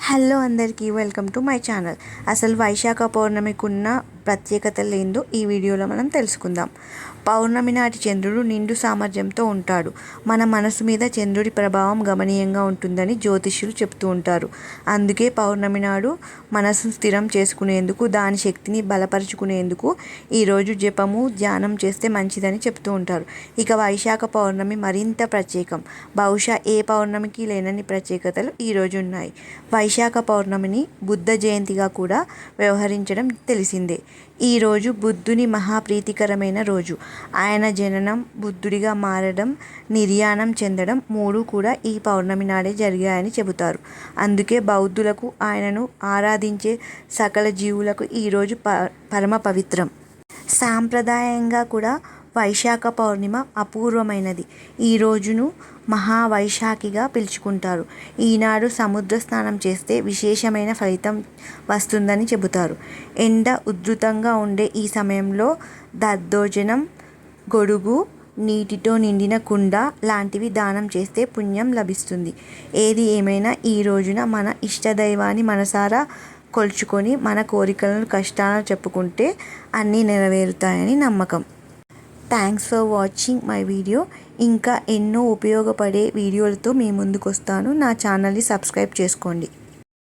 Hello అందరికీ welcome to my channel. అసలు వైశాఖ పౌర్ణమికున్న ప్రత్యేకతలేందో ఈ వీడియోలో మనం తెలుసుకుందాం. పౌర్ణమి నాటి చంద్రుడు నిండు సామర్థ్యంతో ఉంటాడు. మన మనసు మీద చంద్రుడి ప్రభావం గమనీయంగా ఉంటుందని జ్యోతిష్యులు చెప్తూ ఉంటారు. అందుకే పౌర్ణమి నాడు మనసును స్థిరం చేసుకునేందుకు, దాని శక్తిని బలపరుచుకునేందుకు ఈరోజు జపము, ధ్యానం చేస్తే మంచిదని చెప్తూ ఉంటారు. ఇక వైశాఖ పౌర్ణమి మరింత ప్రత్యేకం. బహుశా ఏ పౌర్ణమికి లేనన్ని ప్రత్యేకతలు ఈరోజు ఉన్నాయి. వైశాఖ పౌర్ణమిని బుద్ధ జయంతిగా కూడా వ్యవహరించడం తెలిసిందే. ఈరోజు బుద్ధుని మహాప్రీతికరమైన రోజు. ఆయన జననం, బుద్ధుడిగా మారడం, నిర్యాణం చెందడం మూడు కూడా ఈ పౌర్ణమి నాడే జరిగాయని చెబుతారు. అందుకే బౌద్ధులకు ఆయనను ఆరాధించే సకల జీవులకు ఈరోజు పరమ పవిత్రం. సాంప్రదాయంగా కూడా వైశాఖ పౌర్ణిమ అపూర్వమైనది. ఈ రోజును మహావైశాఖిగా పిలుచుకుంటారు. ఈనాడు సముద్ర స్నానం చేస్తే విశేషమైన ఫలితం వస్తుందని చెబుతారు. ఎండ ఉధృతంగా ఉండే ఈ సమయంలో దద్దోజనం, గొడుగు, నీటితో నిండిన కుండ లాంటివి దానం చేస్తే పుణ్యం లభిస్తుంది. ఏది ఏమైనా ఈ రోజున మన ఇష్టదైవాన్ని మనసారా కొలుచుకొని మన కోరికలను, కష్టాలను చెప్పుకుంటే అన్నీ నెరవేరుతాయని నమ్మకం. Thanks for watching my video. ఇంకా ఎన్నో ఉపయోగపడే వీడియోలతో మీ ముందుకు వస్తాను. నా ఛానల్ని సబ్స్క్రైబ్ చేసుకోండి.